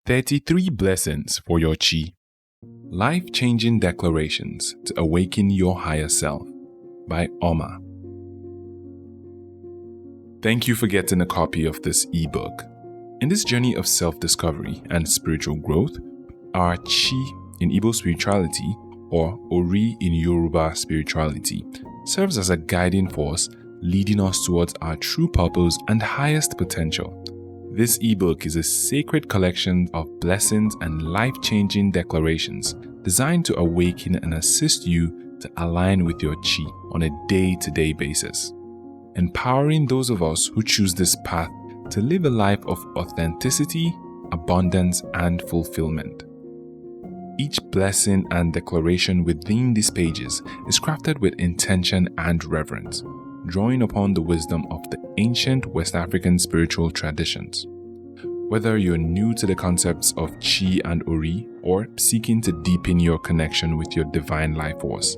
33 Blessings for Your Chi. Life-Changing Declarations to Awaken Your Higher Self by Oma. Thank you for getting a copy of this ebook. In this journey of self-discovery and spiritual growth, our Chi in Igbo spirituality, or Ori in Yoruba spirituality, serves as a guiding force leading us towards our true purpose and highest potential. This ebook is a sacred collection of blessings and life-changing declarations designed to awaken and assist you to align with your Chi on a day-to-day basis, empowering those of us who choose this path to live a life of authenticity, abundance, and fulfillment. Each blessing and declaration within these pages is crafted with intention and reverence, drawing upon the wisdom of the ancient West African spiritual traditions. Whether you're new to the concepts of Chi and Ori or seeking to deepen your connection with your divine life force,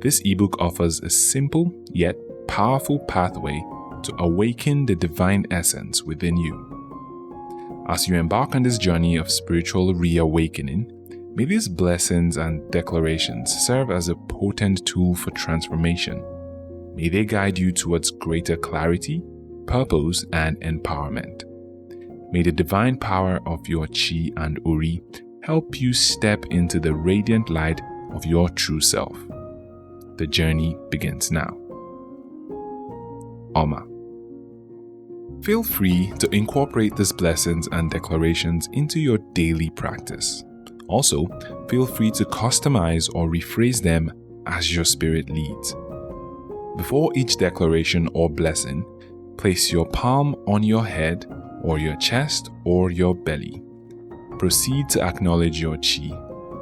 this ebook offers a simple yet powerful pathway to awaken the divine essence within you. As you embark on this journey of spiritual reawakening, may these blessings and declarations serve as a potent tool for transformation. May they guide you towards greater clarity, purpose, and empowerment. May the divine power of your Chi and Ori help you step into the radiant light of your true self. The journey begins now. Oma. Feel free to incorporate these blessings and declarations into your daily practice. Also, feel free to customize or rephrase them as your spirit leads. Before each declaration or blessing, place your palm on your head or your chest or your belly. Proceed to acknowledge your Chi.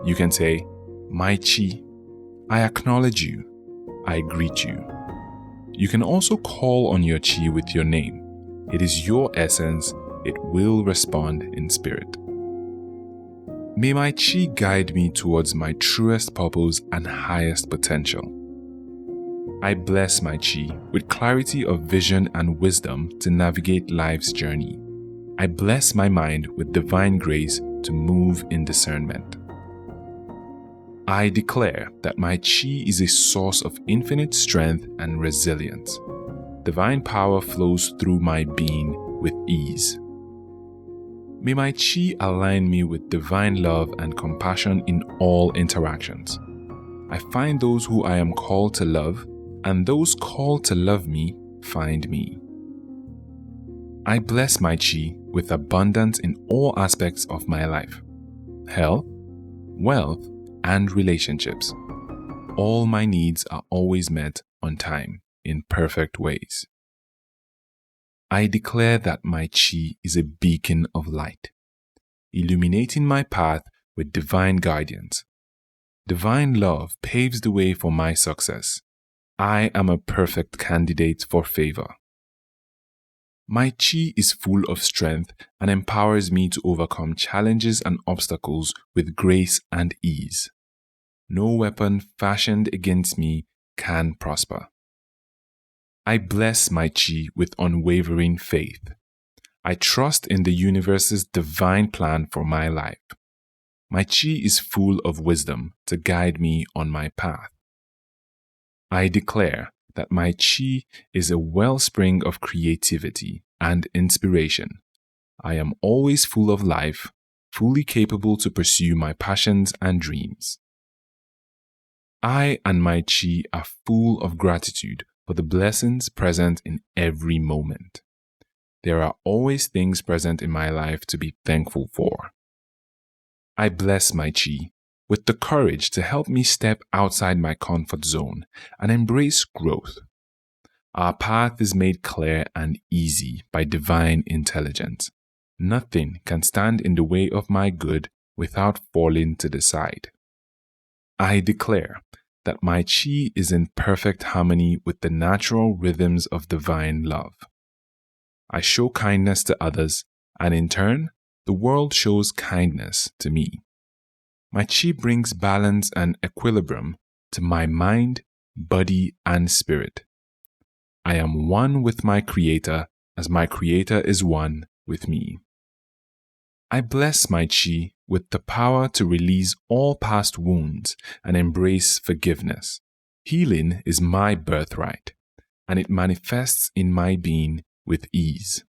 You can say, "My Chi, I acknowledge you. I greet you." You can also call on your Chi with your name. It is your essence. It will respond in spirit. May my Chi guide me towards my truest purpose and highest potential. I bless my Chi with clarity of vision and wisdom to navigate life's journey. I bless my mind with divine grace to move in discernment. I declare that my Chi is a source of infinite strength and resilience. Divine power flows through my being with ease. May my Chi align me with divine love and compassion in all interactions. I find those who I am called to love, and those called to love me find me. I bless my Chi with abundance in all aspects of my life: health, wealth, and relationships. All my needs are always met on time in perfect ways. I declare that my Chi is a beacon of light, illuminating my path with divine guidance. Divine love paves the way for my success. I am a perfect candidate for favor. My Chi is full of strength and empowers me to overcome challenges and obstacles with grace and ease. No weapon fashioned against me can prosper. I bless my Chi with unwavering faith. I trust in the universe's divine plan for my life. My Chi is full of wisdom to guide me on my path. I declare that my Chi is a wellspring of creativity and inspiration. I am always full of life, fully capable to pursue my passions and dreams. I and my Chi are full of gratitude for the blessings present in every moment. There are always things present in my life to be thankful for. I bless my Chi with the courage to help me step outside my comfort zone and embrace growth. Our path is made clear and easy by divine intelligence. Nothing can stand in the way of my good without falling to the side. I declare that my Chi is in perfect harmony with the natural rhythms of divine love. I show kindness to others, and in turn, the world shows kindness to me. My Chi brings balance and equilibrium to my mind, body, and spirit. I am one with my Creator as my Creator is one with me. I bless my chi with the power to release all past wounds and embrace forgiveness. Healing is my birthright, and it manifests in my being with ease.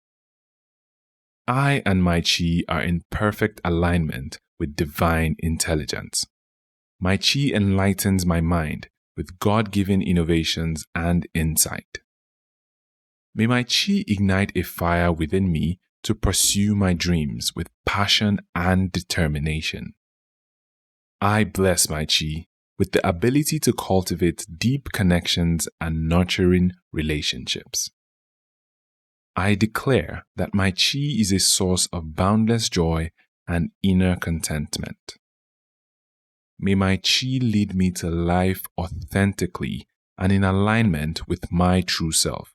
I and my chi are in perfect alignment with divine intelligence. My chi enlightens my mind with God-given innovations and insight. May my chi ignite a fire within me to pursue my dreams with passion and determination. I bless my chi with the ability to cultivate deep connections and nurturing relationships. I declare that my chi is a source of boundless joy and inner contentment. May my chi lead me to life authentically and in alignment with my true self.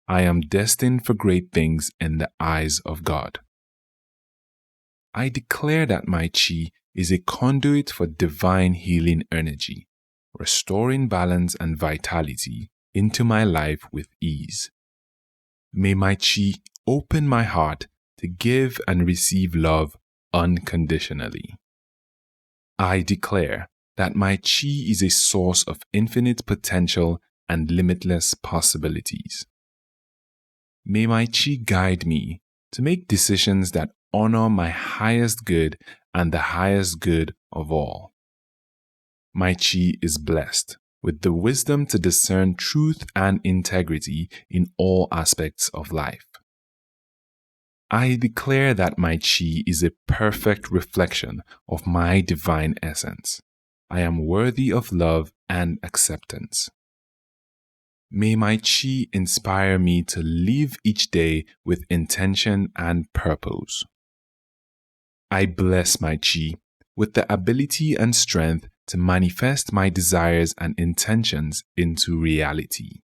I am destined for great things in the eyes of God. I declare that my chi is a conduit for divine healing energy, restoring balance and vitality into my life with ease. May my chi open my heart to give and receive love unconditionally. I declare that my chi is a source of infinite potential and limitless possibilities. May my chi guide me to make decisions that honor my highest good and the highest good of all. My chi is blessed with the wisdom to discern truth and integrity in all aspects of life. I declare that my chi is a perfect reflection of my divine essence. I am worthy of love and acceptance. May my chi inspire me to live each day with intention and purpose. I bless my chi with the ability and strength to manifest my desires and intentions into reality.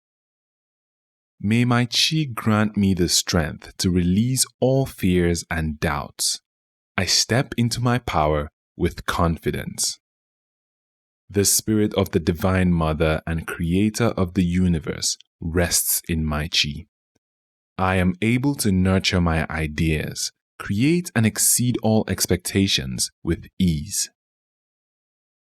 May my chi grant me the strength to release all fears and doubts. I step into my power with confidence. The spirit of the Divine Mother and Creator of the universe rests in my chi. I am able to nurture my ideas, create and exceed all expectations with ease.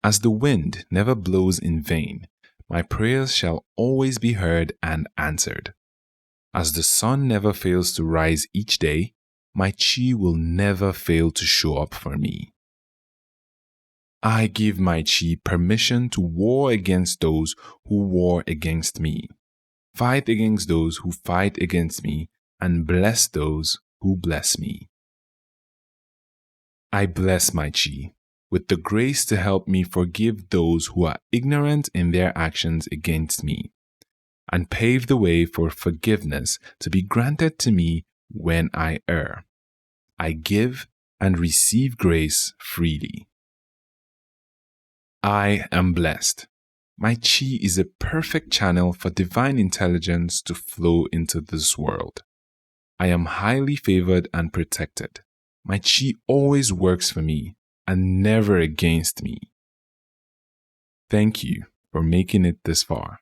As the wind never blows in vain, my prayers shall always be heard and answered. As the sun never fails to rise each day, my chi will never fail to show up for me. I give my chi permission to war against those who war against me, fight against those who fight against me, and bless those who bless me. I bless my chi with the grace to help me forgive those who are ignorant in their actions against me, and pave the way for forgiveness to be granted to me when I err. I give and receive grace freely. I am blessed. My chi is a perfect channel for divine intelligence to flow into this world. I am highly favored and protected. My chi always works for me and never against me. Thank you for making it this far.